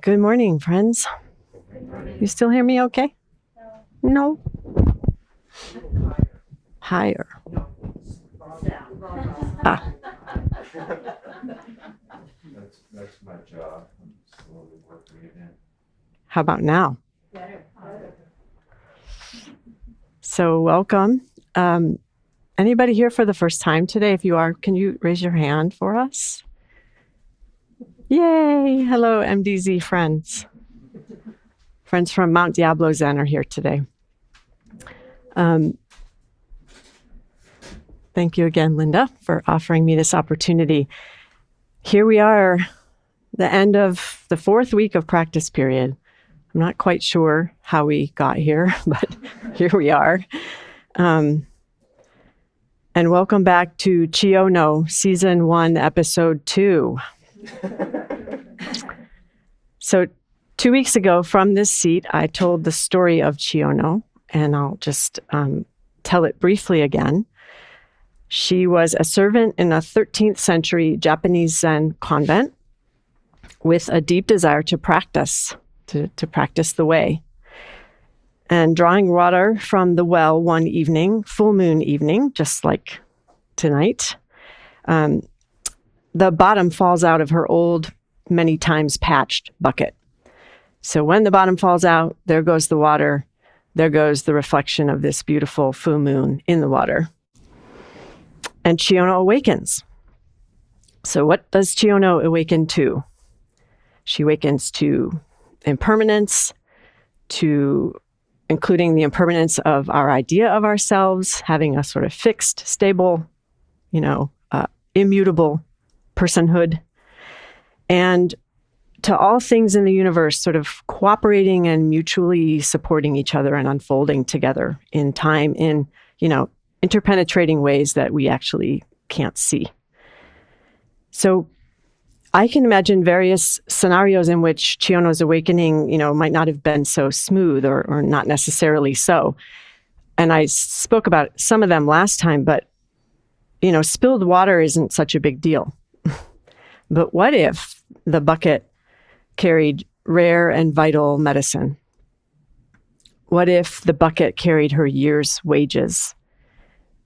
Good morning, friends. You still hear me okay? No? Higher. Ah, That's my job. I'm slowly working it in. how about now? So welcome. Anybody here for the first time today? If you are, can you raise your hand for us? Yay! Hello, MDZ friends. Friends from Mount Diablo Zen are here today. Thank you again, Linda, for offering me this opportunity. Here we are, the end of the fourth week of practice period. I'm not quite sure how we got here, but here we are. And welcome back to Chiono, Season 1, Episode 2. So 2 weeks ago from this seat, I told the story of Chiono, and I'll just tell it briefly again. She was a servant in a 13th century Japanese Zen convent with a deep desire to practice, to practice the way. And drawing water from the well one evening, full moon evening, just like tonight, the bottom falls out of her old, many times patched bucket. So when the bottom falls out, there goes the water. There goes the reflection of this beautiful full moon in the water. And Chiono awakens. So what does Chiono awaken to? She awakens to impermanence, to including the impermanence of our idea of ourselves, having a sort of fixed, stable, immutable personhood, and to all things in the universe sort of cooperating and mutually supporting each other and unfolding together in time in, interpenetrating ways that we actually can't see. So I can imagine various scenarios in which Chiono's awakening, might not have been so smooth or not necessarily so. And I spoke about some of them last time, but, spilled water isn't such a big deal. But what if the bucket carried rare and vital medicine? What if the bucket carried her year's wages?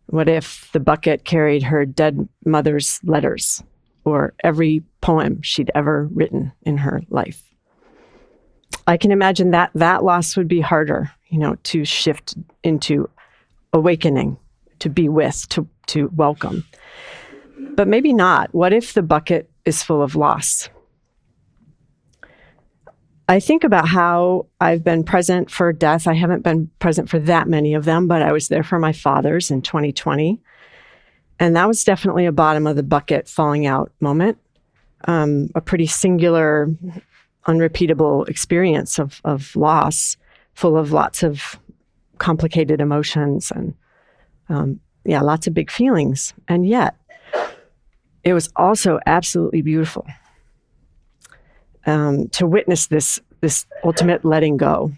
What if the bucket carried her dead mother's letters or every poem she'd ever written in her life? I can imagine that loss would be harder, to shift into awakening, to be with, to welcome. But maybe not. What if the bucket is full of loss? I think about how I've been present for death. I haven't been present for that many of them, but I was there for my father's in 2020. And that was definitely a bottom of the bucket falling out moment. A pretty singular, unrepeatable experience of loss, full of lots of complicated emotions and, lots of big feelings. And yet, it was also absolutely beautiful. To witness this ultimate letting go,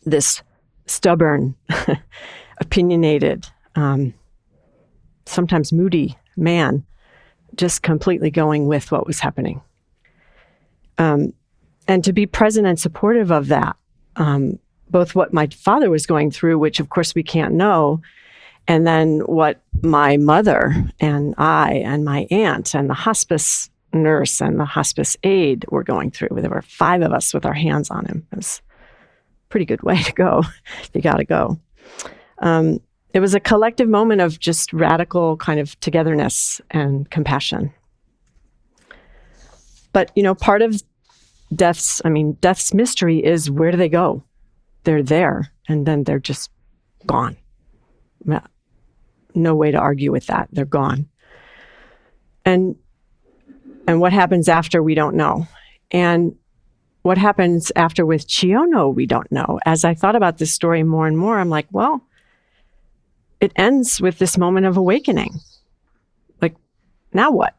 this stubborn, opinionated, sometimes moody man, just completely going with what was happening. And to be present and supportive of that, both what my father was going through, which of course we can't know, and then what my mother and I and my aunt and the hospice nurse and the hospice aide were going through. There were 5 of us with our hands on him. It was a pretty good way to go. You got to go. It was a collective moment of just radical kind of togetherness and compassion. But, part of death's mystery is, where do they go? They're there, and then they're just gone. No way to argue with that. They're gone. And what happens after, we don't know. And what happens after with Chiono, we don't know. As I thought about this story more and more, I'm like, well, it ends with this moment of awakening. Like, now what?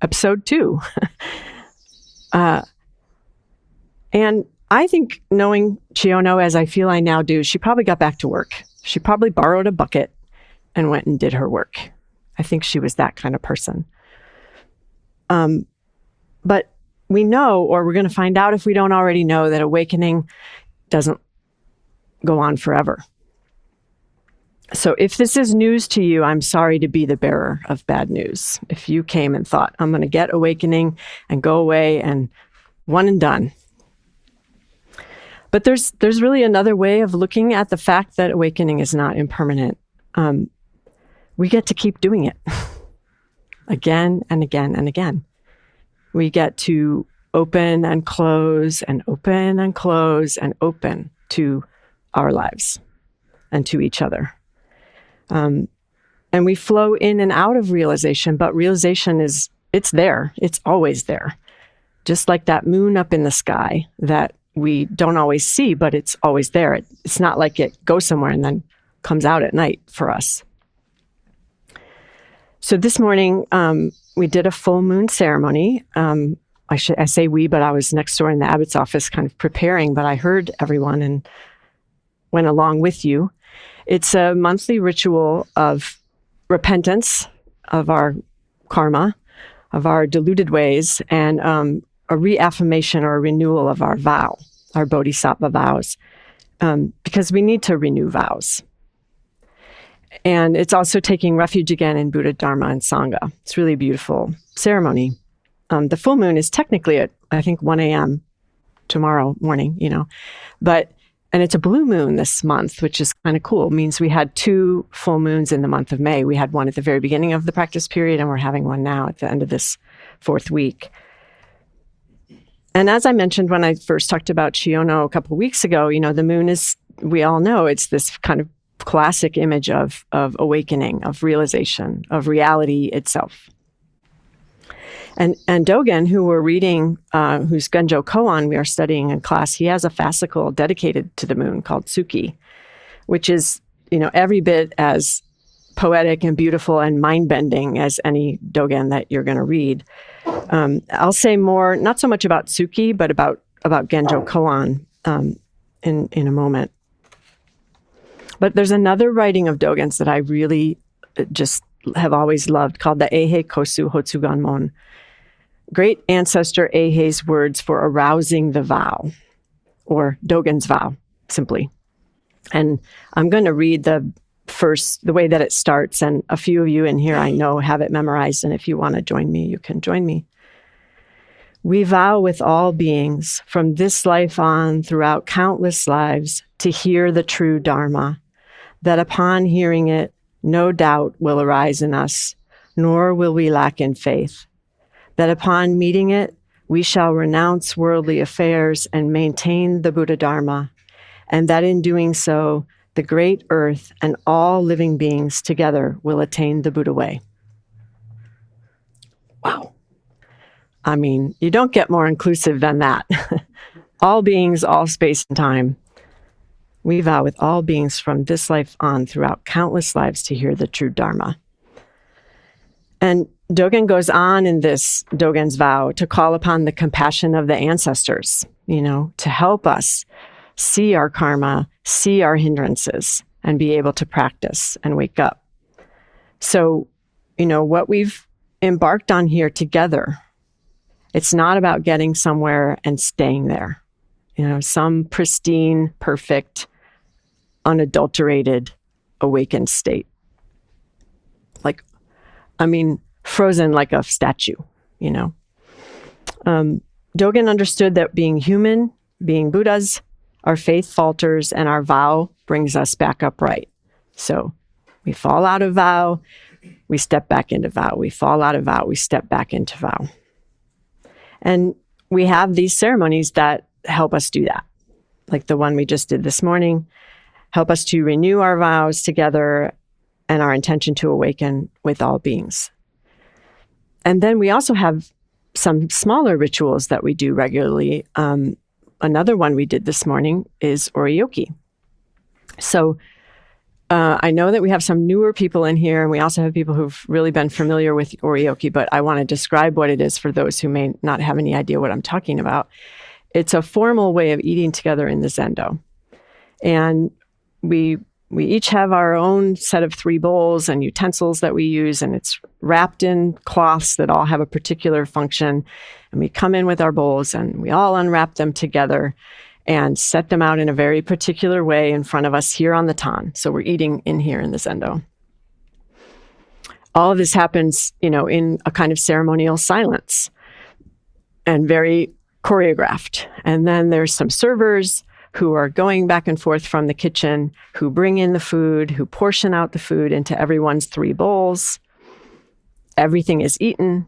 Episode 2. And I think, knowing Chiono as I feel I now do, she probably got back to work. She probably borrowed a bucket and went and did her work. I think she was that kind of person. But we know, or we're going to find out if we don't already know, that awakening doesn't go on forever. So if this is news to you, I'm sorry to be the bearer of bad news. If you came and thought, I'm going to get awakening and go away and one and done. But there's really another way of looking at the fact that awakening is not impermanent. We get to keep doing it again and again and again. We get to open and close and open and close and open to our lives and to each other. And we flow in and out of realization, but realization it's there. It's always there. Just like that moon up in the sky that we don't always see, but it's always there. It's not like it goes somewhere and then comes out at night for us. So this morning, we did a full moon ceremony. I say we, but I was next door in the abbot's office kind of preparing, but I heard everyone and went along with you. It's a monthly ritual of repentance of our karma, of our deluded ways, and a reaffirmation or a renewal of our vow, our bodhisattva vows, because we need to renew vows. And it's also taking refuge again in Buddha, Dharma, and Sangha. It's really a beautiful ceremony. The full moon is technically at, I think, 1 a.m. tomorrow morning, and it's a blue moon this month, which is kind of cool. It means we had 2 full moons in the month of May. We had one at the very beginning of the practice period, and we're having one now at the end of this 4th week. And as I mentioned when I first talked about Shiono a couple of weeks ago, the moon is, we all know, it's this kind of classic image of awakening, of realization, of reality itself. And Dogen, who we're reading, who's Genjo Koan, we are studying in class, he has a fascicle dedicated to the moon called Tsuki, which is, every bit as poetic and beautiful and mind-bending as any Dogen that you're going to read. I'll say more, not so much about Tsuki, but about Genjo Koan in a moment. But there's another writing of Dogen's that I really just have always loved, called the Eihei Kosu Hotsuganmon. Great ancestor Eihei's words for arousing the vow, or Dogen's vow, simply. And I'm going to read the way that it starts, and a few of you in here I know have it memorized, and if you want to join me, you can join me. We vow with all beings, from this life on throughout countless lives, to hear the true Dharma, that upon hearing it, no doubt will arise in us, nor will we lack in faith, that upon meeting it, we shall renounce worldly affairs and maintain the Buddha Dharma, and that in doing so, the great earth and all living beings together will attain the Buddha way. Wow. I mean, you don't get more inclusive than that. All beings, all space and time. We vow with all beings from this life on throughout countless lives to hear the true Dharma. And Dogen goes on in this Dogen's vow to call upon the compassion of the ancestors, to help us see our karma, see our hindrances, and be able to practice and wake up. So, what we've embarked on here together, it's not about getting somewhere and staying there. Some pristine, perfect, unadulterated, awakened state. Frozen like a statue, Dogen understood that being human, being Buddhas, our faith falters and our vow brings us back upright. So we fall out of vow, we step back into vow. We fall out of vow, we step back into vow. And we have these ceremonies that help us do that, like the one we just did this morning, help us to renew our vows together and our intention to awaken with all beings. And then we also have some smaller rituals that we do regularly. Another one we did this morning is oryoki. So I know that we have some newer people in here, and we also have people who've really been familiar with oryoki, but I want to describe what it is for those who may not have any idea what I'm talking about. It's a formal way of eating together in the Zendo. And we we each have our own set of 3 bowls and utensils that we use, and it's wrapped in cloths that all have a particular function. And we come in with our bowls and we all unwrap them together and set them out in a very particular way in front of us here on the tan. So we're eating in here in the zendo. All of this happens, in a kind of ceremonial silence and very choreographed. And then there's some servers who are going back and forth from the kitchen, who bring in the food, who portion out the food into everyone's 3 bowls. Everything is eaten.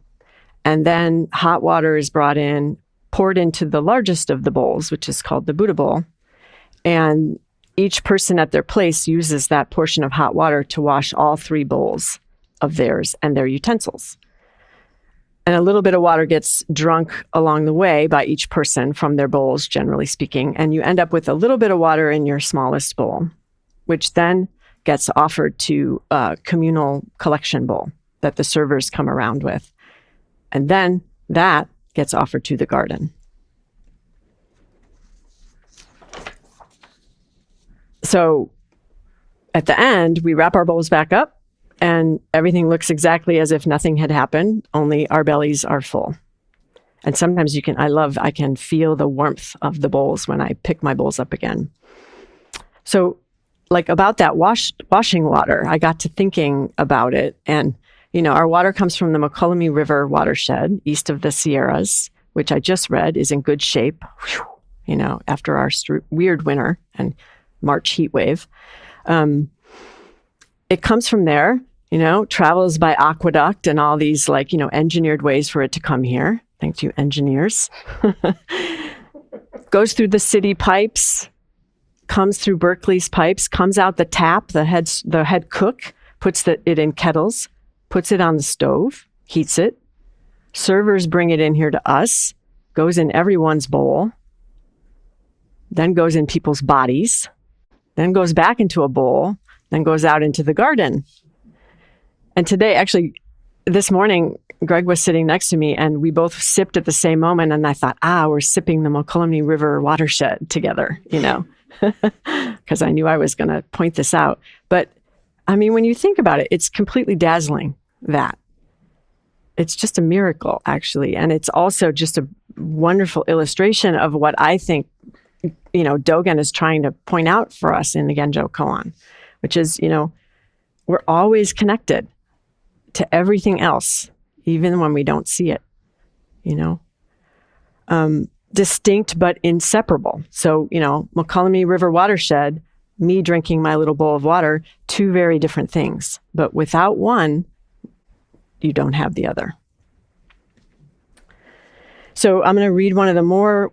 And then hot water is brought in, poured into the largest of the bowls, which is called the Buddha bowl. And each person at their place uses that portion of hot water to wash all 3 bowls of theirs and their utensils. And a little bit of water gets drunk along the way by each person from their bowls, generally speaking. And you end up with a little bit of water in your smallest bowl, which then gets offered to a communal collection bowl that the servers come around with. And then that gets offered to the garden. So at the end, we wrap our bowls back up, and everything looks exactly as if nothing had happened, only our bellies are full. And sometimes I can feel the warmth of the bowls when I pick my bowls up again. So about that washing water, I got to thinking about it. And, our water comes from the Mokelumne River watershed, east of the Sierras, which I just read is in good shape, after our weird winter and March heat wave. It comes from there, travels by aqueduct and all these engineered ways for it to come here. Thanks to you engineers. Goes through the city pipes, comes through Berkeley's pipes, comes out the tap. The head cook puts it in kettles, puts it on the stove, heats it. Servers bring it in here to us, goes in everyone's bowl, then goes in people's bodies, then goes back into a bowl, then goes out into the garden. And today, actually, this morning, Greg was sitting next to me and we both sipped at the same moment. And I thought, we're sipping the Mokelumne River watershed together, because I knew I was going to point this out. But when you think about it, it's completely dazzling that. It's just a miracle, actually. And it's also just a wonderful illustration of what I think, Dogen is trying to point out for us in the Genjo Koan, which is, we're always connected to everything else, even when we don't see it, distinct but inseparable. So, Mokelumne River watershed, me drinking my little bowl of water, 2 very different things. But without one, you don't have the other. So I'm going to read one of the more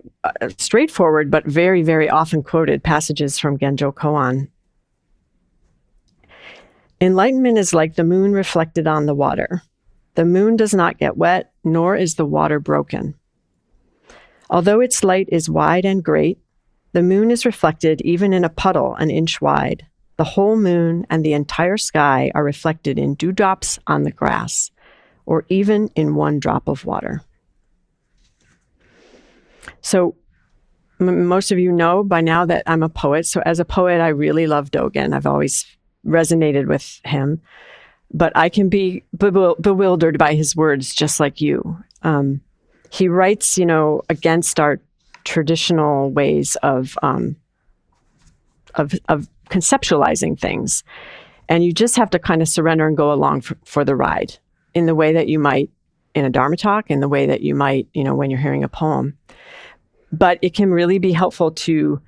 straightforward but very, very often quoted passages from Genjo Koan. Enlightenment is like the moon reflected on the water. The moon does not get wet, nor is the water broken. Although its light is wide and great, the moon is reflected even in a puddle an inch wide. The whole moon and the entire sky are reflected in dewdrops on the grass, or even in 1 drop of water. So most of you know by now that I'm a poet. So as a poet, I really love Dogen. I've always resonated with him. But I can be bewildered by his words just like you. He writes, against our traditional ways of conceptualizing things. And you just have to kind of surrender and go along for the ride in the way that you might in a Dharma talk, in the way that you might, when you're hearing a poem. But it can really be helpful to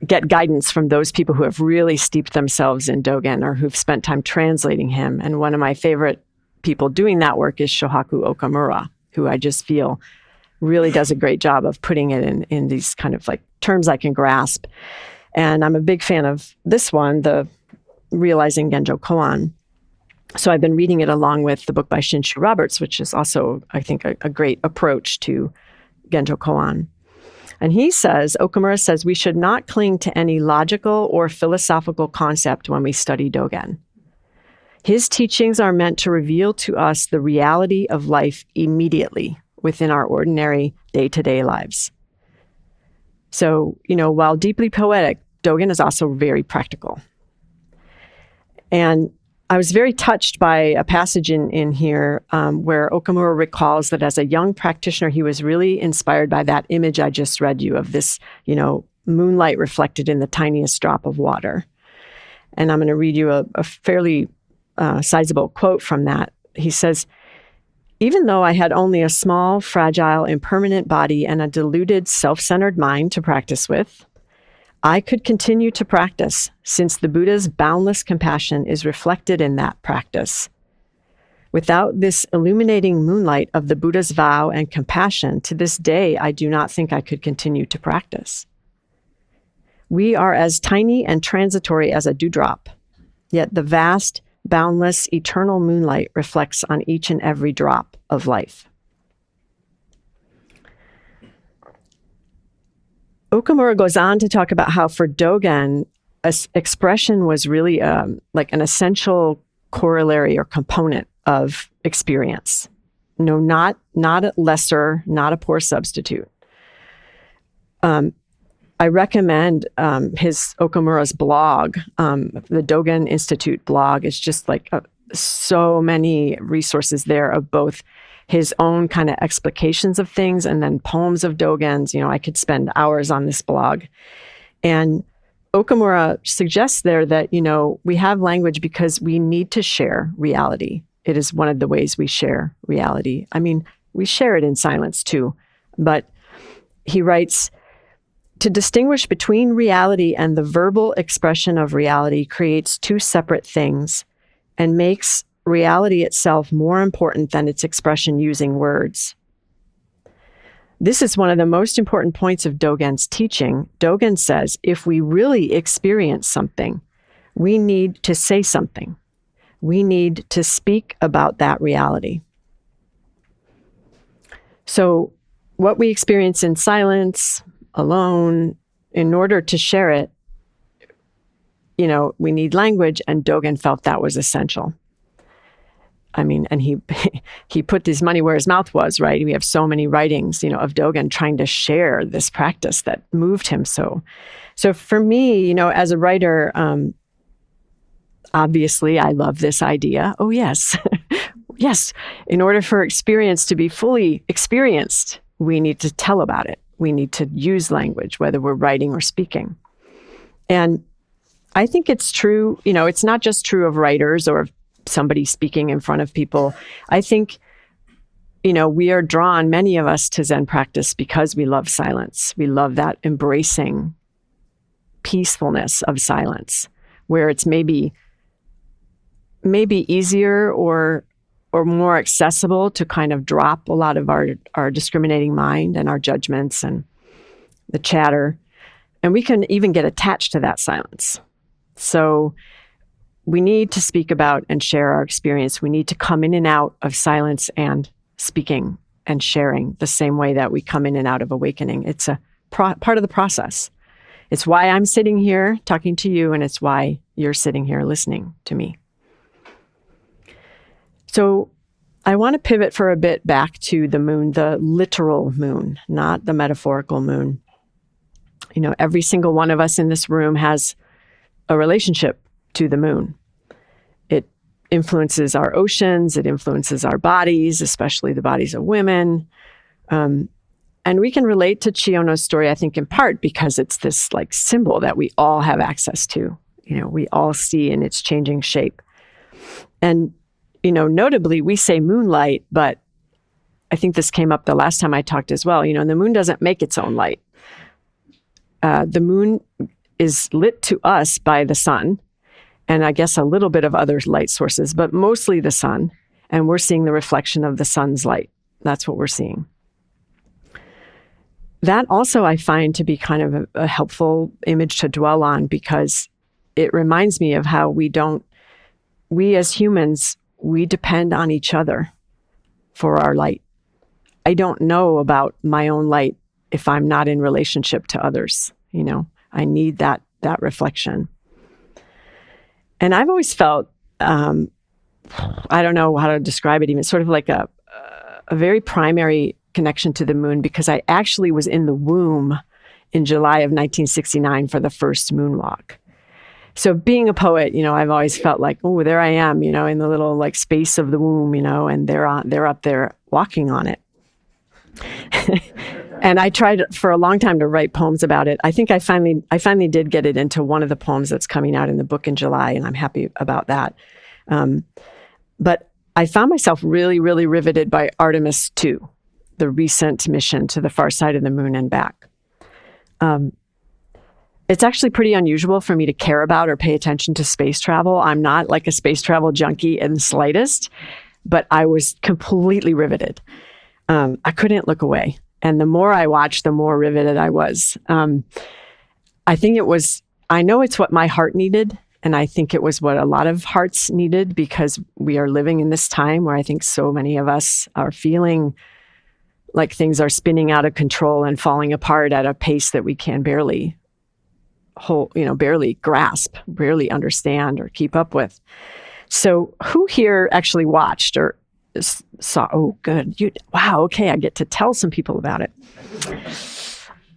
get guidance from those people who have really steeped themselves in Dogen or who've spent time translating him. And one of my favorite people doing that work is Shohaku Okamura, who I just feel really does a great job of putting it in these kind of terms I can grasp. And I'm a big fan of this one, the Realizing Genjo Koan. So I've been reading it along with the book by Shinshu Roberts, which is also, I think, a great approach to Genjo Koan. And Okamura says, we should not cling to any logical or philosophical concept when we study Dogen. His teachings are meant to reveal to us the reality of life immediately within our ordinary day-to-day lives. So, while deeply poetic, Dogen is also very practical. And I was very touched by a passage in here where Okamura recalls that as a young practitioner, he was really inspired by that image I just read you of this, moonlight reflected in the tiniest drop of water. And I'm going to read you a fairly sizable quote from that. He says, "Even though I had only a small, fragile, impermanent body and a deluded, self-centered mind to practice with, I could continue to practice since the Buddha's boundless compassion is reflected in that practice. Without this illuminating moonlight of the Buddha's vow and compassion, to this day, I do not think I could continue to practice. We are as tiny and transitory as a dewdrop, yet the vast, boundless, eternal moonlight reflects on each and every drop of life." Okamura goes on to talk about how for Dogen, expression was really like an essential corollary or component of experience. No, not a lesser, not a poor substitute. I recommend his Okamura's blog, the Dogen Institute blog. It's just like so many resources there of both his own kind of explications of things and then poems of Dogen's. I could spend hours on this blog. And Okamura suggests there that, we have language because we need to share reality. It is one of the ways we share reality. I mean, we share it in silence too. But he writes, "To distinguish between reality and the verbal expression of reality creates two separate things and makes reality itself more important than its expression using words. This is one of the most important points of Dogen's teaching. Dogen says, if we really experience something, we need to say something. We need to speak about that reality." So what we experience in silence, alone, in order to share it, we need language, and Dogen felt that was essential. I mean, and he put his money where his mouth was, right? We have so many writings, of Dogen trying to share this practice that moved him so. So for me, as a writer, obviously I love this idea. Oh, yes. Yes. In order for experience to be fully experienced, we need to tell about it. We need to use language, whether we're writing or speaking. And I think it's true, it's not just true of writers or of somebody speaking in front of people. I think, we are drawn, many of us, to Zen practice because we love silence. We love that embracing peacefulness of silence, where it's maybe easier or more accessible to kind of drop a lot of our discriminating mind and our judgments and the chatter. And we can even get attached to that silence. So we need to speak about and share our experience. We need to come in and out of silence and speaking and sharing the same way that we come in and out of awakening. It's a part of the process. It's why I'm sitting here talking to you, and it's why you're sitting here listening to me. So I want to pivot for a bit back to the moon, the literal moon, not the metaphorical moon. Every single one of us in this room has a relationship to the moon. It influences our oceans. It influences our bodies, especially the bodies of women. And we can relate to Chiono's story, I think, in part because it's this like symbol that we all have access to. We all see in its changing shape. And notably, we say moonlight, but I think this came up the last time I talked as well. The moon doesn't make its own light. The moon is lit to us by the sun, and I guess a little bit of other light sources, but mostly the sun. And we're seeing the reflection of the sun's light. That's what we're seeing. That also I find to be kind of a helpful image to dwell on, because it reminds me of how we as humans, we depend on each other for our light. I don't know about my own light if I'm not in relationship to others. I need that reflection. And I've always felt, I don't know how to describe it, even sort of like a very primary connection to the moon, because I actually was in the womb in July of 1969 for the first moonwalk. So being a poet, I've always felt like, oh, there I am, in the little like space of the womb, and they're up there walking on it. And I tried for a long time to write poems about it. I think I finally did get it into one of the poems that's coming out in the book in July, and I'm happy about that. But I found myself really, really riveted by Artemis 2, the recent mission to the far side of the moon and back. It's actually pretty unusual for me to care about or pay attention to space travel. I'm not like a space travel junkie in the slightest, but I was completely riveted. I couldn't look away. And the more I watched, the more riveted I was. I know it's what my heart needed. And I think it was what a lot of hearts needed, because we are living in this time where I think so many of us are feeling like things are spinning out of control and falling apart at a pace that we can barely grasp, barely understand or keep up with. So who here actually watched or saw? Oh, good. Wow. Okay. I get to tell some people about it.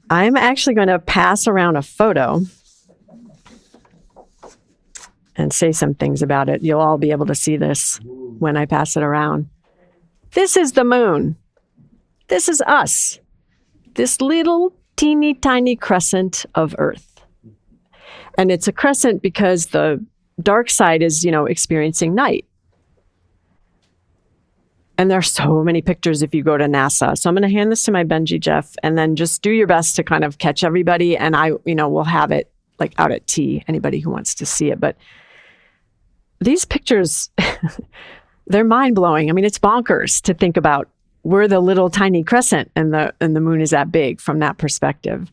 I'm actually going to pass around a photo and say some things about it. You'll all be able to see this when I pass it around. This is the moon. This is us. This little teeny tiny crescent of Earth. And it's a crescent because the dark side is, experiencing night. And there are so many pictures if you go to NASA. So I'm going to hand this to my Benji Jeff, and then just do your best to kind of catch everybody. And we'll have it like out at tea, anybody who wants to see it. But these pictures, they're mind blowing. I mean, it's bonkers to think about. We're the little tiny crescent and the moon is that big from that perspective.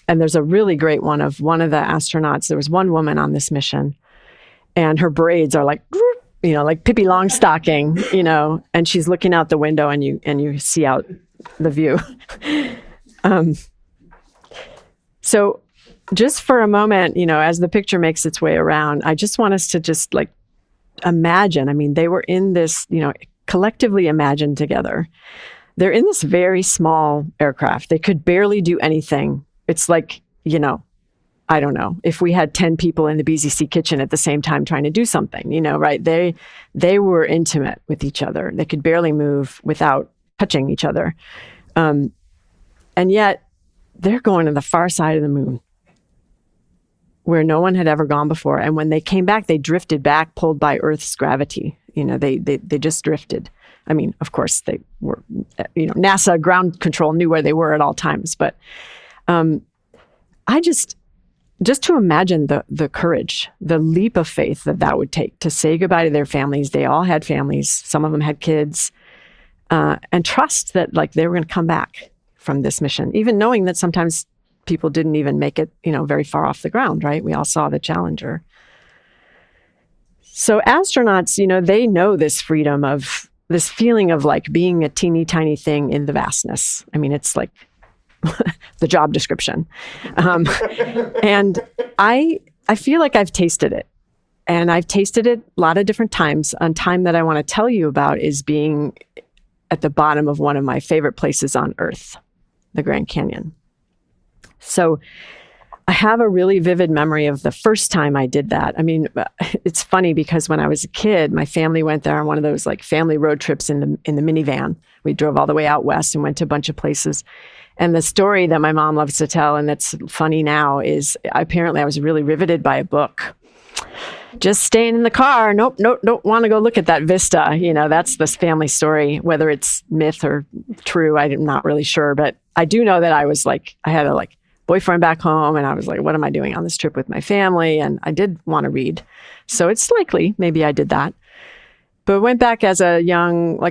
And there's a really great one of one of the astronauts. There was one woman on this mission, and her braids are like, like Pippi Longstocking, and she's looking out the window, and you see out the view. So just for a moment, as the picture makes its way around, I just want us to just like imagine. I mean, they were in this, collectively imagined together. They're in this very small aircraft. They could barely do anything. It's like, I don't know, if we had 10 people in the BZC kitchen at the same time trying to do something, right? They were intimate with each other. They could barely move without touching each other. And yet they're going to the far side of the moon where no one had ever gone before. And when they came back, they drifted back, pulled by Earth's gravity. They just drifted. I mean, of course, they were, NASA ground control knew where they were at all times. But I just to imagine the courage, the leap of faith that would take to say goodbye to their families. They all had families. Some of them had kids, and trust that like they were going to come back from this mission, even knowing that sometimes people didn't even make it, very far off the ground, right? We all saw the Challenger. So astronauts, they know this freedom of this feeling of like being a teeny tiny thing in the vastness. I mean, it's like the job description. And I feel like I've tasted it. And I've tasted it a lot of different times. A time that I want to tell you about is being at the bottom of one of my favorite places on Earth, the Grand Canyon. So I have a really vivid memory of the first time I did that. I mean, it's funny because when I was a kid, my family went there on one of those like family road trips in the minivan. We drove all the way out west and went to a bunch of places. And the story that my mom loves to tell, and that's funny now, is apparently I was really riveted by a book. Just staying in the car. Nope, don't want to go look at that vista. That's this family story, whether it's myth or true, I'm not really sure. But I do know that I was like, I had a like boyfriend back home, and I was like, what am I doing on this trip with my family? And I did want to read. So it's likely maybe I did that. But went back as a young,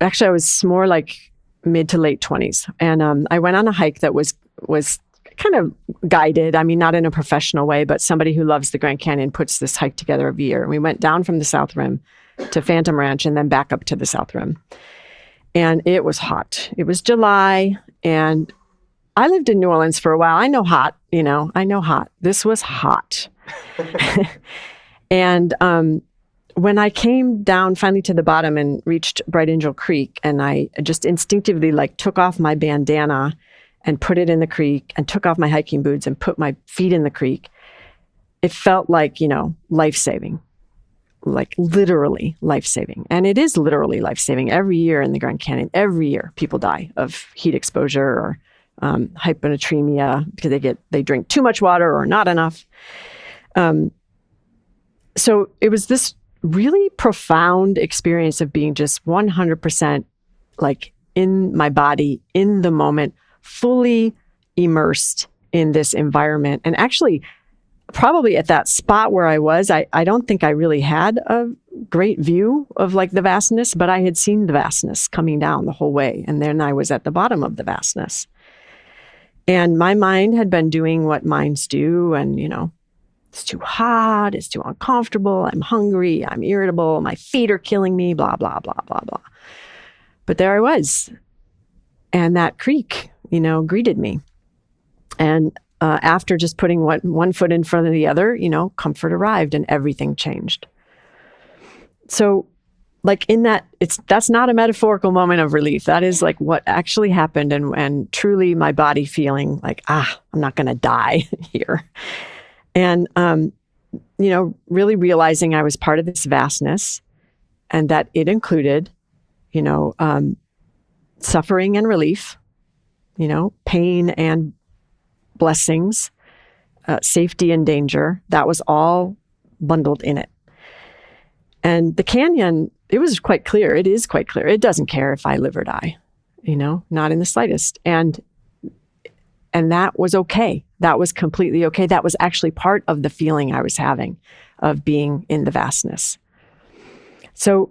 actually I was more like mid to late 20s. And I went on a hike that was kind of guided. I mean, not in a professional way, but somebody who loves the Grand Canyon puts this hike together every year. And we went down from the South Rim to Phantom Ranch and then back up to the South Rim. And it was hot. It was July, and I lived in New Orleans for a while. I know hot, I know hot. This was hot. And when I came down finally to the bottom and reached Bright Angel Creek, and I just instinctively like took off my bandana and put it in the creek and took off my hiking boots and put my feet in the creek, it felt like, life-saving, like literally life-saving. And it is literally life-saving. Every year in the Grand Canyon, every year people die of heat exposure or hyponatremia because they drink too much water or not enough. So it was this really profound experience of being just 100% like in my body, in the moment, fully immersed in this environment. And actually, probably at that spot where I was, I don't think I really had a great view of like the vastness, but I had seen the vastness coming down the whole way. And then I was at the bottom of the vastness. And my mind had been doing what minds do. And, it's too hot, it's too uncomfortable, I'm hungry, I'm irritable, my feet are killing me, blah, blah, blah, blah, blah. But there I was. And that creek, greeted me. And after just putting one foot in front of the other, comfort arrived and everything changed. So like in that's not a metaphorical moment of relief. That is like what actually happened and truly my body feeling like, I'm not going to die here. And, really realizing I was part of this vastness and that it included, suffering and relief, pain and blessings, safety and danger. That was all bundled in it. And the canyon, it was quite clear. It is quite clear. It doesn't care if I live or die, not in the slightest. And that was okay. That was completely okay. That was actually part of the feeling I was having of being in the vastness. So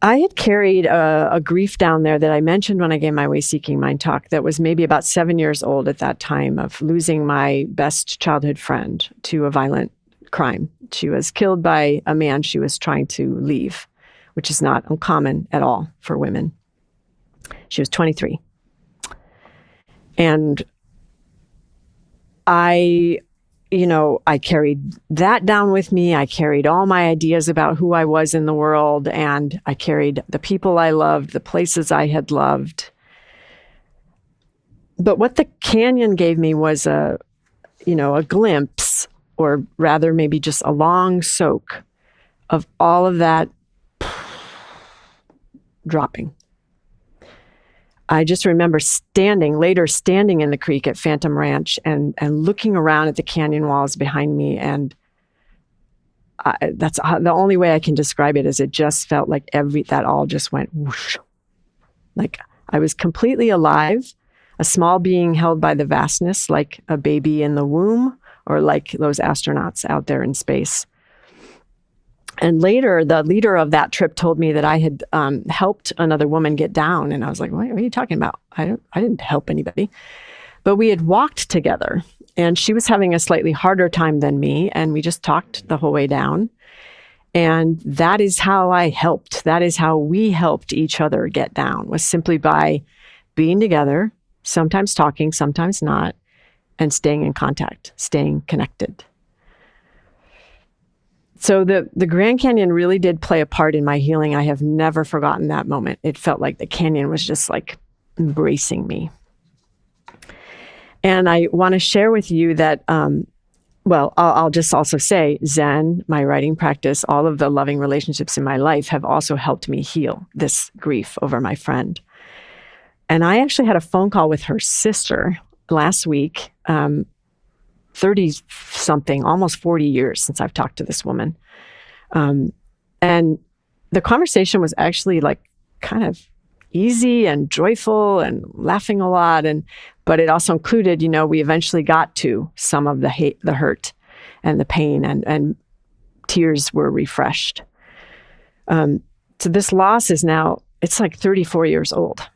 I had carried a grief down there that I mentioned when I gave my Way Seeking Mind talk that was maybe about 7 years old at that time, of losing my best childhood friend to a violent crime. She was killed by a man she was trying to leave, which is not uncommon at all for women. She was 23. And I carried that down with me. I carried all my ideas about who I was in the world, and I carried the people I loved, the places I had loved. But what the canyon gave me was a glimpse, or rather maybe just a long soak of all of that dropping. I just remember standing in the creek at Phantom Ranch and looking around at the canyon walls behind me. And that's the only way I can describe it, is it just felt like that all just went whoosh. Like I was completely alive, a small being held by the vastness, like a baby in the womb, or like those astronauts out there in space. And later, the leader of that trip told me that I had helped another woman get down. And I was like, what are you talking about? I didn't help anybody. But we had walked together, and she was having a slightly harder time than me. And we just talked the whole way down. And that is how I helped. That is how we helped each other get down, was simply by being together, sometimes talking, sometimes not, and staying in contact, staying connected. So the Grand Canyon really did play a part in my healing. I have never forgotten that moment. It felt like the canyon was just like embracing me. And I want to share with you that, I'll just also say Zen, my writing practice, all of the loving relationships in my life have also helped me heal this grief over my friend. And I actually had a phone call with her sister last week, 30-something, almost 40 years since I've talked to this woman. And the conversation was actually like kind of easy and joyful and laughing a lot. But it also included, we eventually got to some of the hurt and the pain, and tears were refreshed. So this loss is now, it's like 34 years old.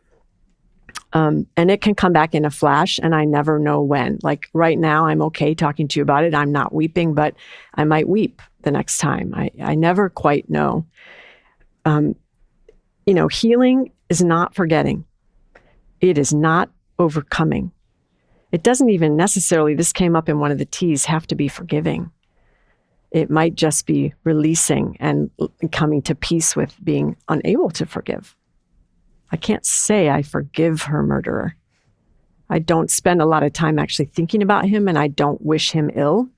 And it can come back in a flash, and I never know when. Like right now, I'm okay talking to you about it. I'm not weeping, but I might weep the next time. I never quite know. Healing is not forgetting. It is not overcoming. It doesn't even necessarily, this came up in one of the T's, have to be forgiving. It might just be releasing and coming to peace with being unable to forgive. I can't say I forgive her murderer. I don't spend a lot of time actually thinking about him, and I don't wish him ill,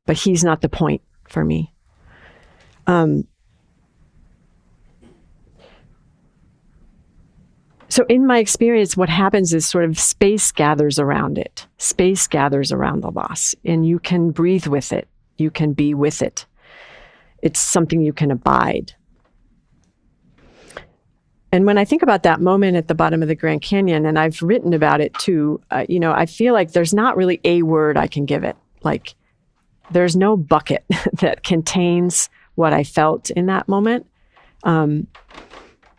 but he's not the point for me. So in my experience, what happens is sort of space gathers around it. Space gathers around the loss, and you can breathe with it. You can be with it. It's something you can abide. And when I think about that moment at the bottom of the Grand Canyon, and I've written about it too, I feel like there's not really a word I can give it. Like, there's no bucket that contains what I felt in that moment.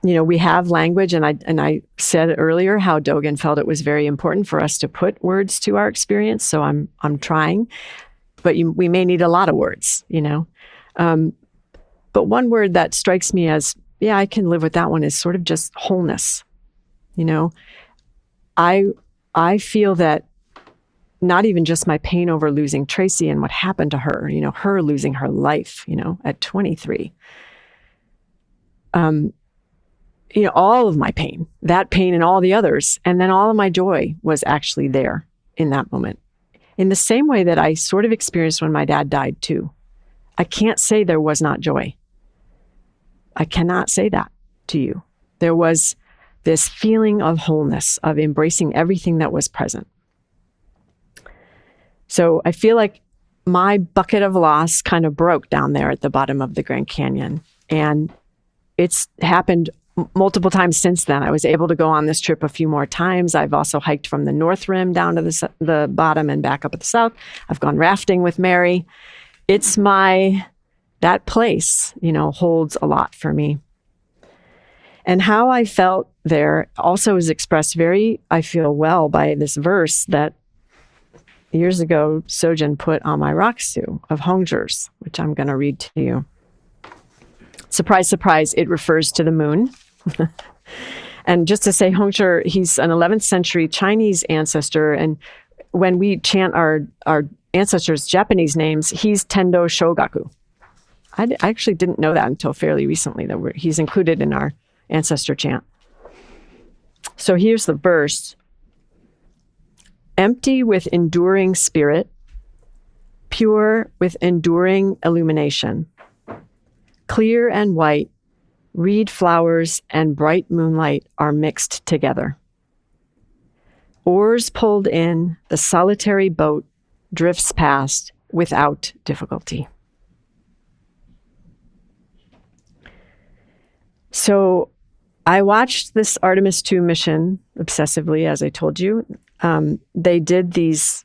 We have language, and I said earlier how Dogen felt it was very important for us to put words to our experience. So I'm trying, but we may need a lot of words, But one word that strikes me as, yeah, I can live with that one, is sort of just wholeness. I feel that not even just my pain over losing Tracy and what happened to her, her losing her life, at 23. All of my pain, that pain and all the others, and then all of my joy was actually there in that moment. In the same way that I sort of experienced when my dad died too. I can't say there was not joy. I cannot say that to you. There was this feeling of wholeness, of embracing everything that was present. So I feel like my bucket of loss kind of broke down there at the bottom of the Grand Canyon. And it's happened multiple times since then. I was able to go on this trip a few more times. I've also hiked from the North Rim down to the bottom and back up at the south. I've gone rafting with Mary. It's that place, holds a lot for me. And how I felt there also is expressed I feel well by this verse that years ago Sojin put on my raksu of Hongzhi's, which I'm going to read to you. Surprise, surprise, it refers to the moon. And just to say, Hongzhi, he's an 11th century Chinese ancestor. And when we chant our ancestors' Japanese names, he's Tendo Shogaku. I actually didn't know that until fairly recently, that he's included in our ancestor chant. So here's the verse. Empty with enduring spirit, pure with enduring illumination, clear and white, reed flowers and bright moonlight are mixed together. Oars pulled in, the solitary boat drifts past without difficulty. So I watched this Artemis II mission obsessively, as I told you. They did these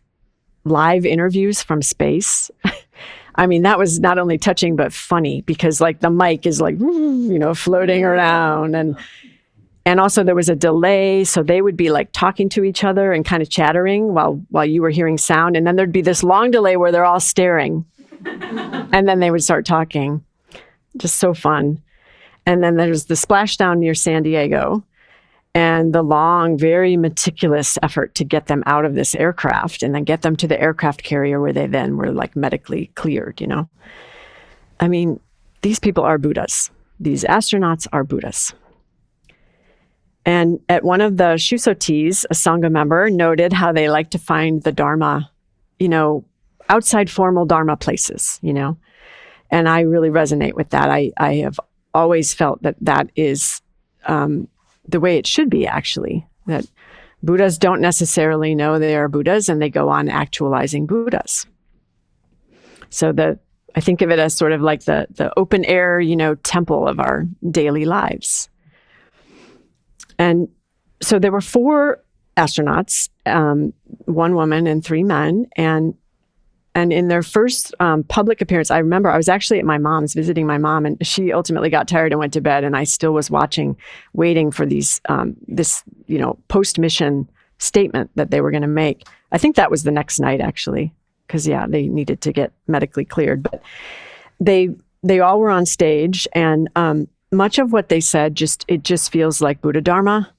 live interviews from space. I mean, that was not only touching, but funny, because the mic is floating around. And also there was a delay. So they would be talking to each other and kind of chattering while you were hearing sound. And then there'd be this long delay where they're all staring. And then they would start talking. Just so fun. And then there's the splashdown near San Diego and the long, very meticulous effort to get them out of this aircraft and then get them to the aircraft carrier where they then were medically cleared, I mean, these people are Buddhas. These astronauts are Buddhas. And at one of the Shusotis, a Sangha member noted how they like to find the Dharma, outside formal Dharma places, and I really resonate with that. I have always felt that is the way it should be, actually, that Buddhas don't necessarily know they are Buddhas and they go on actualizing Buddhas. So I think of it as sort of like the open air, temple of our daily lives. And so there were 4 astronauts, 1 woman and 3 men. And in their first public appearance, I remember I was actually at my mom's visiting my mom, and she ultimately got tired and went to bed. And I still was waiting for this post-mission statement that they were going to make. I think that was the next night, actually, because they needed to get medically cleared. But they all were on stage, and much of what they said it just feels like Buddha Dharma.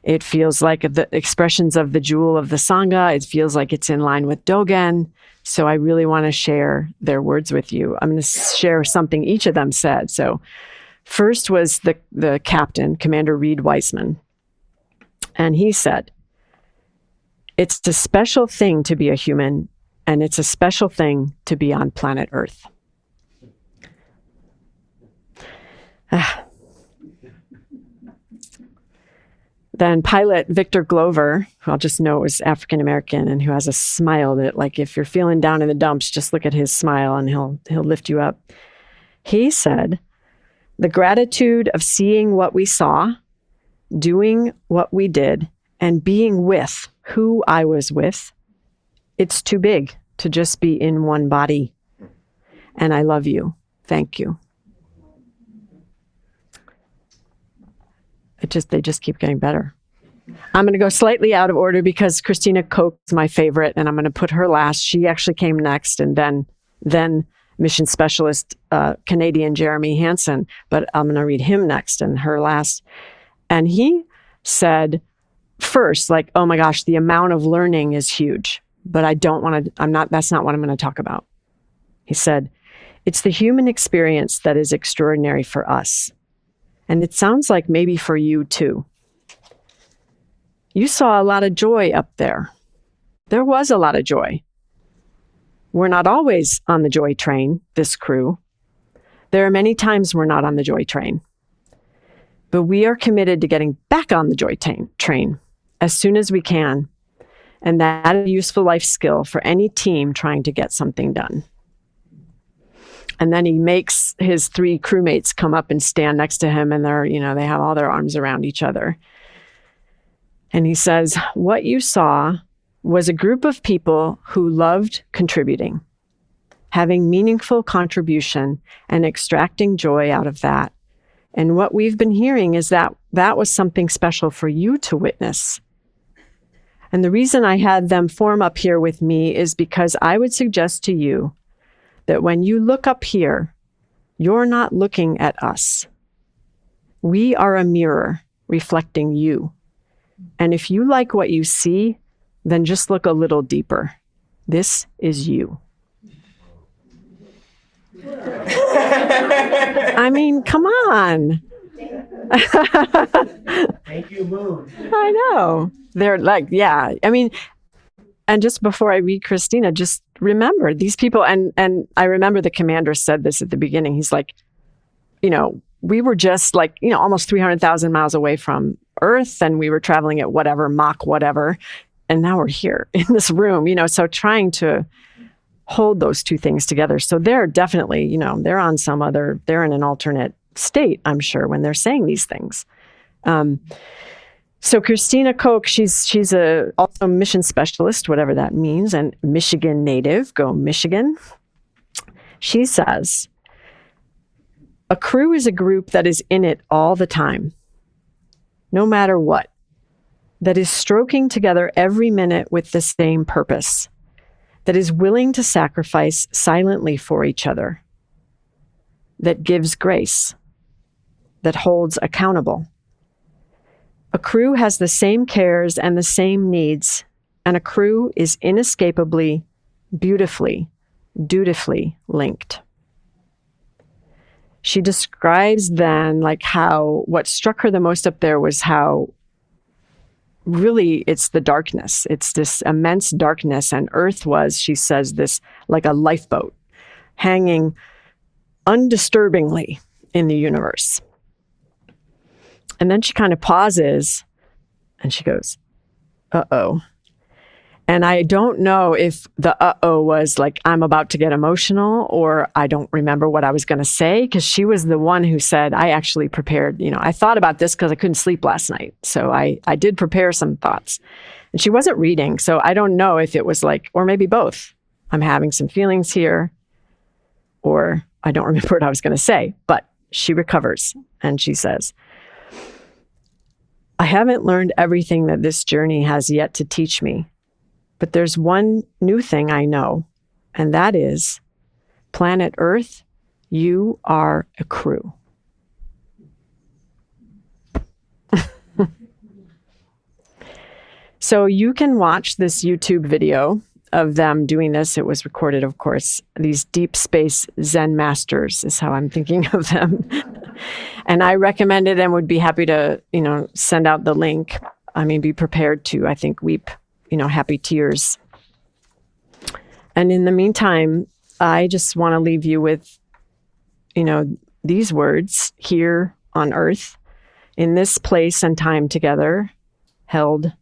It feels like the expressions of the jewel of the Sangha. It feels like it's in line with Dogen. So I really want to share their words with you. I'm going to share something each of them said. So first was the captain, Commander Reed Weissman. And he said, It's a special thing to be a human, and it's a special thing to be on planet Earth. Then pilot Victor Glover, who I'll just know is African-American and who has a smile that, like, if you're feeling down in the dumps, just look at his smile and he'll lift you up. He said, the gratitude of seeing what we saw, doing what we did, and being with who I was with, it's too big to just be in one body. And I love you. Thank you. They just keep getting better. I'm going to go slightly out of order because Christina Koch is my favorite, and I'm going to put her last. She actually came next, and then mission specialist Canadian Jeremy Hansen, but I'm going to read him next and her last. And he said first, like, oh my gosh, the amount of learning is huge, but that's not what I'm going to talk about. He said, it's the human experience that is extraordinary for us. And it sounds like maybe for you too. You saw a lot of joy up there. There was a lot of joy. We're not always on the joy train, this crew. There are many times we're not on the joy train. But we are committed to getting back on the joy train as soon as we can. And that is a useful life skill for any team trying to get something done. And then he makes his 3 crewmates come up and stand next to him, and they have all their arms around each other. And he says, what you saw was a group of people who loved contributing, having meaningful contribution and extracting joy out of that. And what we've been hearing is that was something special for you to witness. And the reason I had them form up here with me is because I would suggest to you that when you look up here, you're not looking at us. We are a mirror reflecting you. And if you like what you see, then just look a little deeper. This is you. I mean, come on. Thank you, Moon. I know. They're like, yeah. I mean, and just before I read Christina, just remember these people. And I remember the commander said this at the beginning. He's like, we were just like, almost 300,000 miles away from Earth, and we were traveling at whatever, Mach whatever. And now we're here in this room, so trying to hold those two things together. So they're definitely, they're in an alternate state, I'm sure, when they're saying these things. So Christina Koch, she's also mission specialist, whatever that means, and Michigan native, go Michigan. She says, a crew is a group that is in it all the time, no matter what, that is stroking together every minute with the same purpose, that is willing to sacrifice silently for each other, that gives grace, that holds accountable. A crew has the same cares and the same needs, and a crew is inescapably, beautifully, dutifully linked. She describes then what struck her the most up there was how really it's the darkness. It's this immense darkness, and Earth was, she says, this like a lifeboat hanging undisturbingly in the universe. And then she kind of pauses and she goes, uh-oh. And I don't know if the uh-oh was like, I'm about to get emotional, or I don't remember what I was going to say, because she was the one who said, I actually prepared, I thought about this because I couldn't sleep last night. So I did prepare some thoughts. And she wasn't reading. So I don't know if it was like, or maybe both. I'm having some feelings here, or I don't remember what I was going to say. But she recovers and she says, I haven't learned everything that this journey has yet to teach me. But there's one new thing I know, and that is, planet Earth, you are a crew. So you can watch this YouTube video of them doing this. It was recorded, of course. These deep space Zen masters is how I'm thinking of them. And I recommend it and would be happy to, send out the link. I mean, be prepared to, I think, weep happy tears. And in the meantime, I just want to leave you with, these words here on earth, in this place and time together, held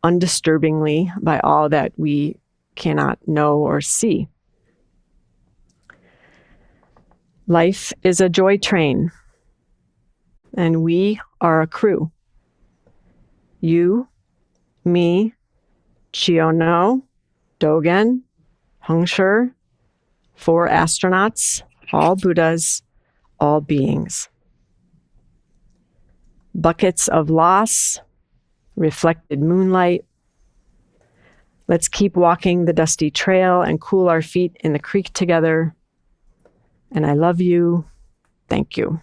undisturbingly by all that we cannot know or see. Life is a joy train, and we are a crew. You, me, Chiono, Dogen, Hengshi, 4 astronauts, all Buddhas, all beings. Buckets of loss, reflected moonlight. Let's keep walking the dusty trail and cool our feet in the creek together. And I love you. Thank you.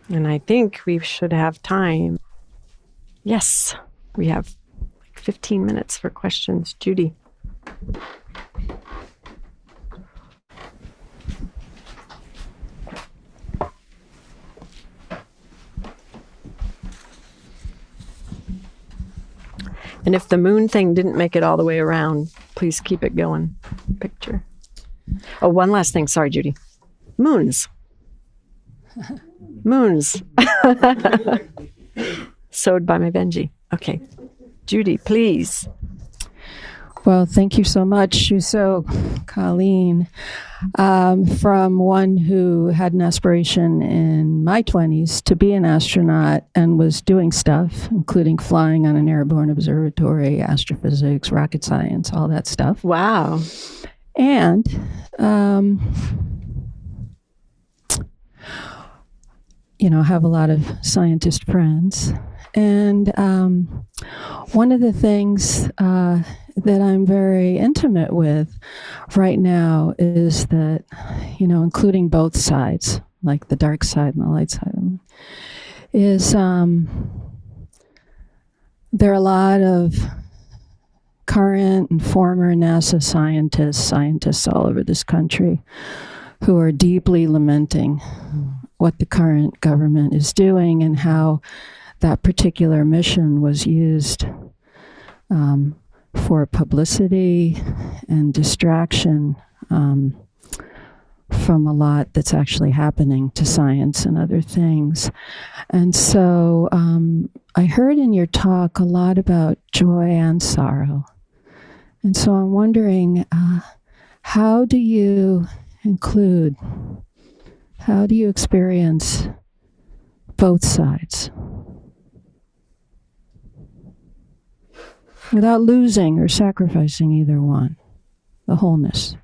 And I think we should have time. Yes, we have like 15 minutes for questions. Judy. And if the moon thing didn't make it all the way around, please keep it going. Picture. Oh, one last thing. Sorry, Judy. Moons. Moons. Sewed by my Benji. Okay. Judy, please. Well, thank you so much. So, Colleen, from one who had an aspiration in my 20s to be an astronaut and was doing stuff, including flying on an airborne observatory, astrophysics, rocket science, all that stuff. Wow. And have a lot of scientist friends. And one of the things that I'm very intimate with right now is that, including both sides, like the dark side and the light side, is there are a lot of current and former NASA scientists all over this country who are deeply lamenting what the current government is doing and how that particular mission was used for publicity and distraction from a lot that's actually happening to science and other things. And so I heard in your talk a lot about joy and sorrow. And so I'm wondering, how do you experience both sides without losing or sacrificing either one, the wholeness?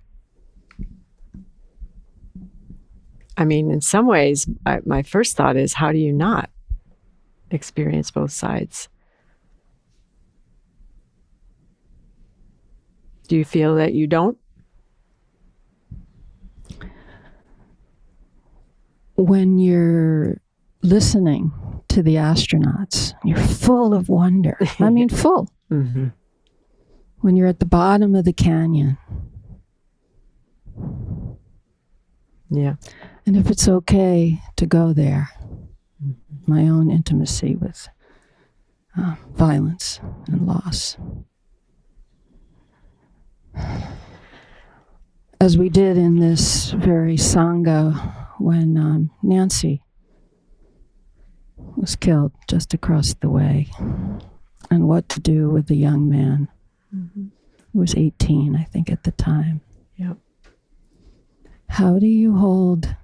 I mean, in some ways, my first thought is, how do you not experience both sides? Do you feel that you don't? When you're listening to the astronauts, you're full of wonder. I mean, full. Mm-hmm. When you're at the bottom of the canyon. Yeah. And if it's okay to go there, my own intimacy with violence and loss. As we did in this very Sangha when Nancy was killed just across the way, and what to do with the young man who was 18, I think, at the time. Yep. How do you hold,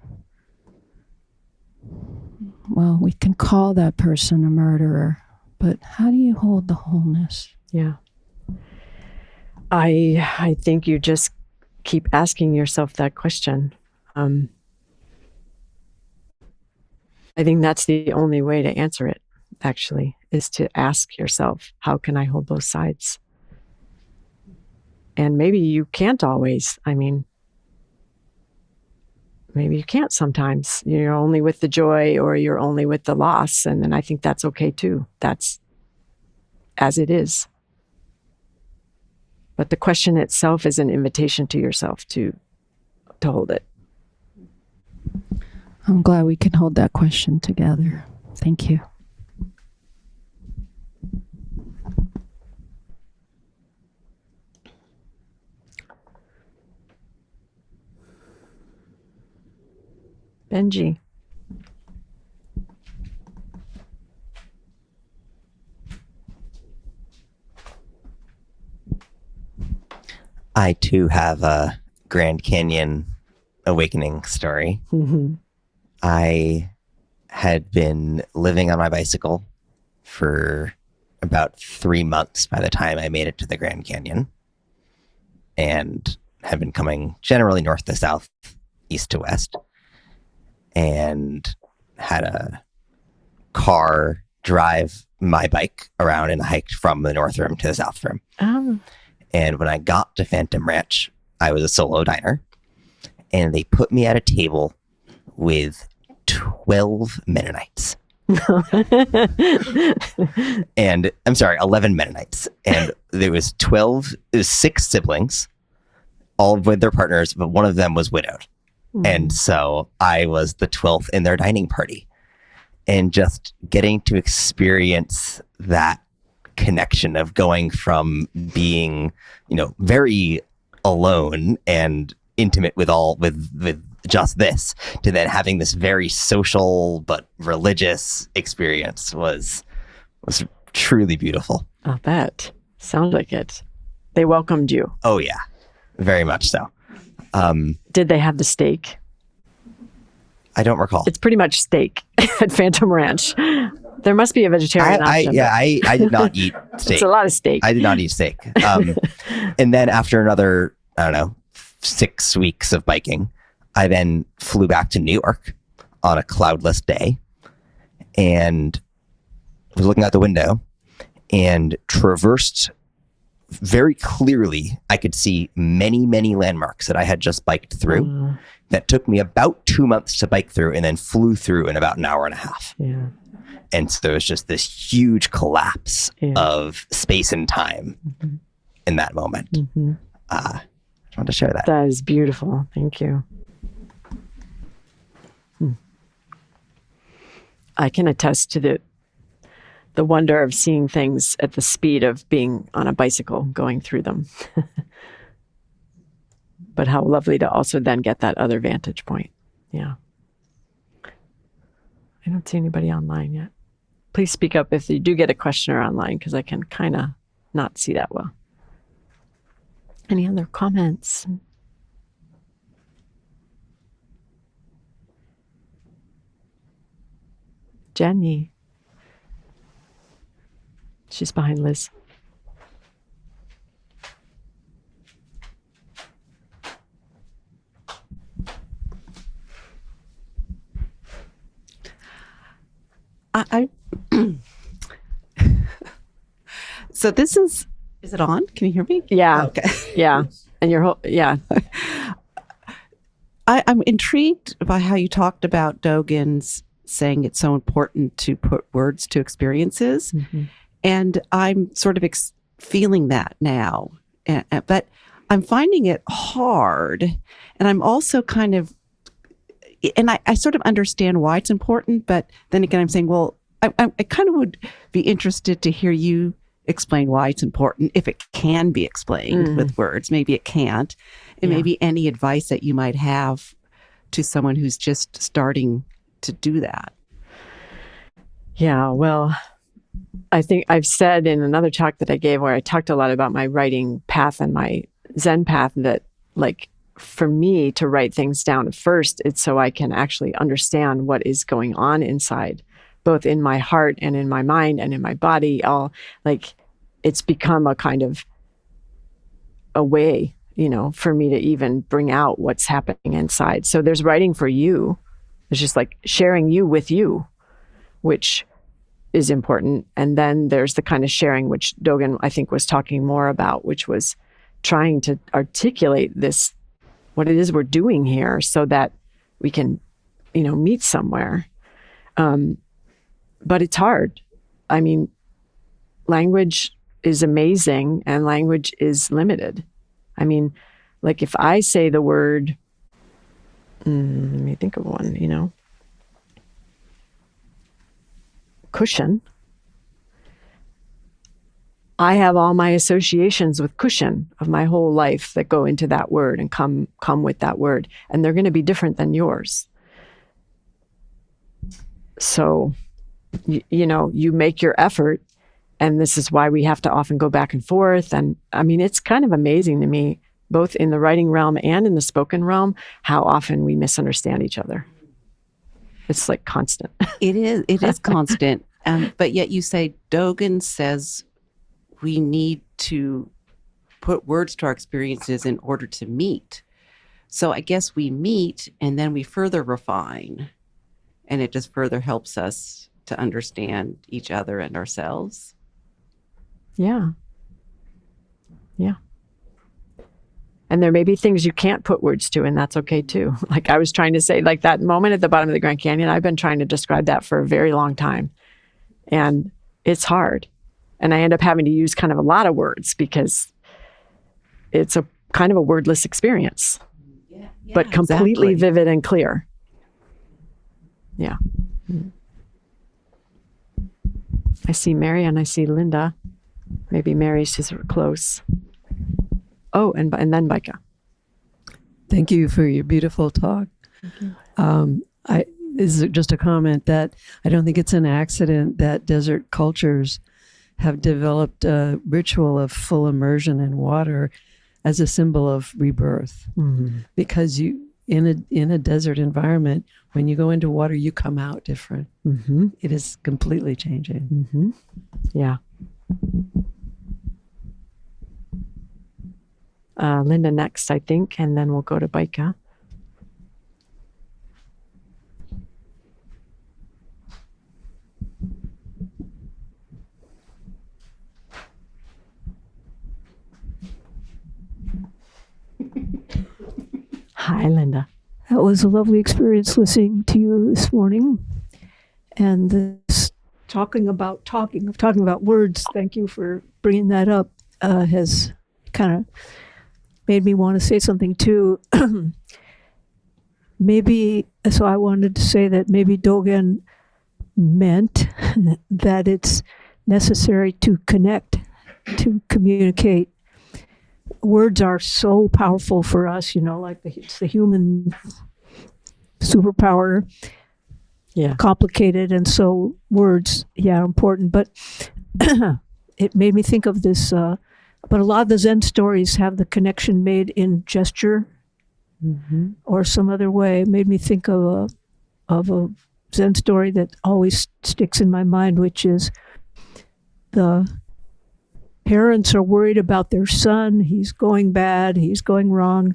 well, we can call that person a murderer, but how do you hold the wholeness? Yeah. I think you just keep asking yourself that question. I think that's the only way to answer it, actually, is to ask yourself, how can I hold both sides? And maybe you can't always. I mean, maybe you can't sometimes. You're only with the joy or you're only with the loss. And then I think that's okay too. That's as it is. But the question itself is an invitation to yourself to hold it. I'm glad we can hold that question together. Thank you. Benji. I too have a Grand Canyon awakening story. Mm-hmm. I had been living on my bicycle for about 3 months by the time I made it to the Grand Canyon, and had been coming generally north to south, east to west, and had a car drive my bike around and hiked from the north rim to the south rim. Oh. And when I got to Phantom Ranch, I was a solo diner, and they put me at a table with 12 Mennonites. And I'm sorry, 11 Mennonites. And there was 6 siblings, all with their partners, but one of them was widowed. And so I was the 12th in their dining party, and just getting to experience that connection of going from being, very alone and intimate with just this, to then having this very social but religious experience was truly beautiful. I'll bet. Sounds like it. They welcomed you. Oh yeah, very much so. Did they have the steak? I don't recall. It's pretty much steak at Phantom Ranch. There must be a vegetarian option. I did not eat steak. It's a lot of steak. I did not eat steak. And then after another, 6 weeks of biking, I then flew back to New York on a cloudless day and was looking out the window and traversed very clearly. I could see many, many landmarks that I had just biked through that took me about 2 months to bike through, and then flew through in about an hour and a half. Yeah. And so there was just this huge collapse of space and time in that moment. I just wanted to share that. That is beautiful. Thank you. I can attest to the wonder of seeing things at the speed of being on a bicycle going through them. But how lovely to also then get that other vantage point. Yeah. I don't see anybody online yet. Please speak up if you do get a questioner online, because I can kind of not see that well. Any other comments? Jenny. She's behind Liz. So this is it on? Can you hear me? Yeah. Okay. Yeah. And your whole, yeah. I'm intrigued by how you talked about Dogen's saying it's so important to put words to experiences. And I'm sort of feeling that now. But I'm finding it hard. And I'm also kind of, and I sort of understand why it's important. But then again, I'm saying, well, I kind of would be interested to hear you explain why it's important, if it can be explained with words. Maybe it can't. And maybe any advice that you might have to someone who's just starting to do that. Yeah, well, I think I've said in another talk that I gave where I talked a lot about my writing path and my Zen path, that like for me to write things down first, it's so I can actually understand what is going on inside, both in my heart and in my mind and in my body. All like it's become a kind of a way, for me to even bring out what's happening inside. So there's writing for you. It's just like sharing you with you, which is important. And then there's the kind of sharing which Dogen, I think, was talking more about, which was trying to articulate this, what it is we're doing here, so that we can, meet somewhere. But it's hard. I mean, language is amazing and language is limited. I mean, like if I say the word, let me think of one, cushion, I have all my associations with cushion of my whole life that go into that word and come with that word, and they're going to be different than yours. So, you make your effort, and this is why we have to often go back and forth. And I mean, it's kind of amazing to me, both in the writing realm and in the spoken realm, how often we misunderstand each other. It's like constant. It is constant. But yet you say, Dogen says we need to put words to our experiences in order to meet. So I guess we meet and then we further refine, and it just further helps us to understand each other and ourselves. Yeah. Yeah. And there may be things you can't put words to, and that's okay too. Like I was trying to say, like that moment at the bottom of the Grand Canyon, I've been trying to describe that for a very long time. And it's hard. And I end up having to use kind of a lot of words because it's a kind of a wordless experience, but completely exactly. vivid and clear. Yeah. I see Mary and I see Linda. Maybe Mary's just close. Oh, and then Micah. Thank you for your beautiful talk. This is just a comment that I don't think it's an accident that desert cultures have developed a ritual of full immersion in water as a symbol of rebirth. Mm-hmm. Because you, in a desert environment, when you go into water, you come out different. Mm-hmm. It is completely changing. Mm-hmm. Yeah. Linda next, I think, and then we'll go to Baika. Hi, Linda. That was a lovely experience listening to you this morning. And this talking about words, thank you for bringing that up, has kind of made me want to say something too. So I wanted to say that maybe Dogen meant that it's necessary to connect, to communicate. Words are so powerful for us, like it's the human superpower. Yeah. Complicated, and so words, important. But it made me think of this, but a lot of the Zen stories have the connection made in gesture or some other way. It made me think of a Zen story that always sticks in my mind, which is the parents are worried about their son. He's going bad. He's going wrong.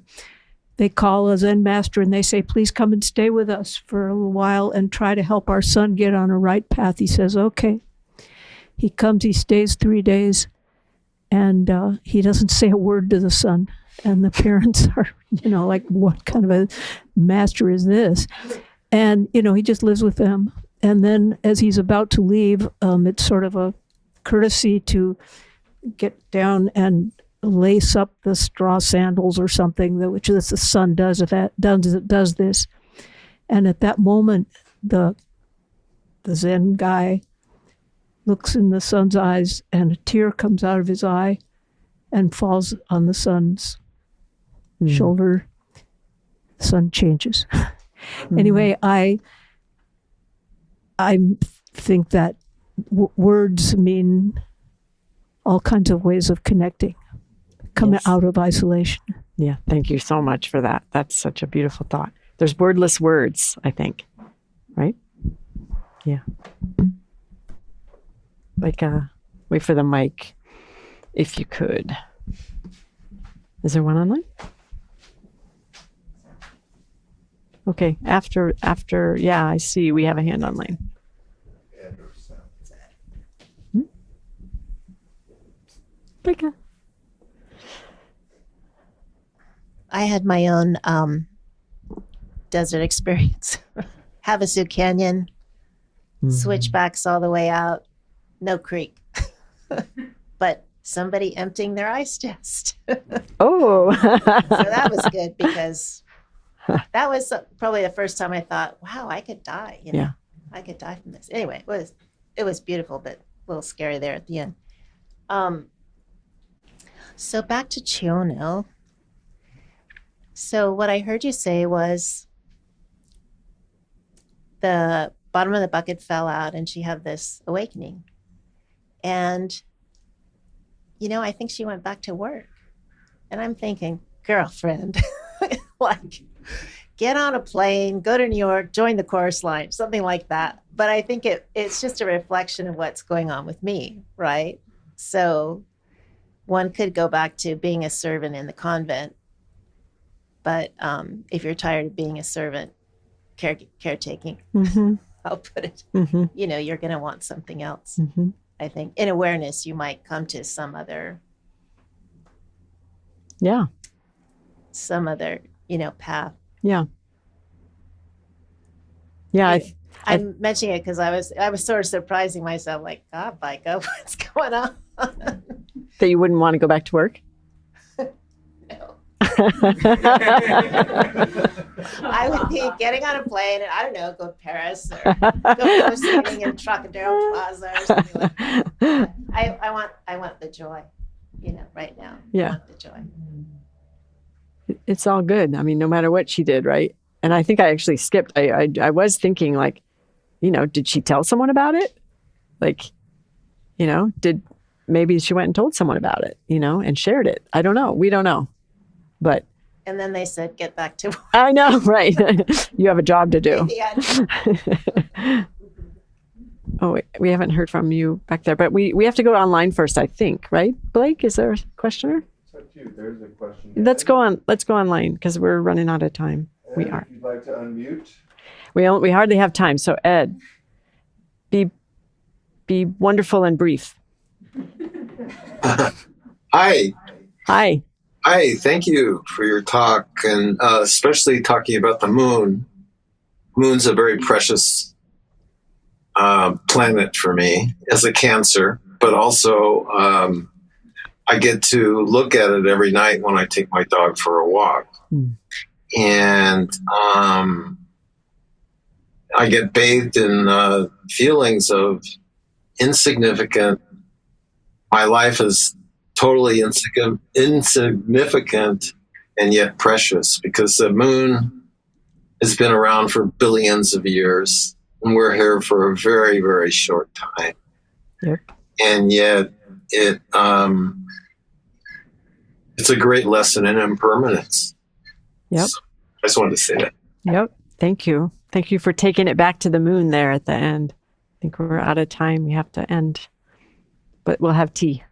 They call a Zen master and they say, please come and stay with us for a little while and try to help our son get on a right path. He says, okay. He comes, he stays 3 days, and he doesn't say a word to the son. And the parents are, like, what kind of a master is this? And, he just lives with them. And then as he's about to leave, it's sort of a courtesy to get down and lace up the straw sandals or something, which the son does this. And at that moment, the Zen guy looks in the son's eyes, and a tear comes out of his eye and falls on the son's shoulder. The son changes. Anyway, I think that words mean all kinds of ways of connecting, coming out of isolation. Yeah, thank you so much for that. That's such a beautiful thought. There's wordless words, I think, right? Yeah. Like, wait for the mic, if you could. Is there one online? Okay, after, yeah, I see we have a hand online. Baika. I had my own desert experience. Havasu Canyon, switchbacks all the way out, no creek. But somebody emptying their ice chest. Oh. So that was good, because that was probably the first time I thought, wow, I could die. Yeah. I could die from this. Anyway, it was beautiful, but a little scary there at the end. So back to Chiono. So what I heard you say was the bottom of the bucket fell out and she had this awakening. And, I think she went back to work. And I'm thinking, girlfriend, like, get on a plane, go to New York, join the chorus line, something like that. But I think it's just a reflection of what's going on with me, right? So one could go back to being a servant in the convent. But if you're tired of being a servant, caretaking, I'll put it, you're going to want something else. I think in awareness, you might come to some other, path. Yeah. I'm mentioning it because I was sort of surprising myself, like, God, Micah, what's going on? That you wouldn't want to go back to work? No. I would be getting on a plane and, I don't know, go to Paris or go singing in Trocadero Plaza or something like that. I want the joy, right now. Yeah. I want the joy. It's all good. I mean, no matter what she did, right? And I think I actually skipped. I was thinking, like, did she tell someone about it? Like, maybe she went and told someone about it, and shared it. I don't know. We don't know. But. And then they said, get back to work. I know, right? You have a job to do. Oh, wait, we haven't heard from you back there, but we have to go online first, I think, right? Blake, is there a questioner? It's up to you. There's a question. Let's go online because we're running out of time. Ed, We are. If you'd like to unmute. We hardly have time. So Ed, be wonderful and brief. Hi. Hi. Hi. Thank you for your talk, and especially talking about the moon. Moon's a very precious planet for me as a Cancer, but also I get to look at it every night when I take my dog for a walk. And I get bathed in feelings of insignificant. My life is totally insignificant and yet precious, because the moon has been around for billions of years and we're here for a very, very short time. Yep. And yet it's a great lesson in impermanence. Yep. So I just wanted to say that. Yep. Thank you. Thank you for taking it back to the moon there at the end. I think we're out of time. We have to end, but we'll have tea.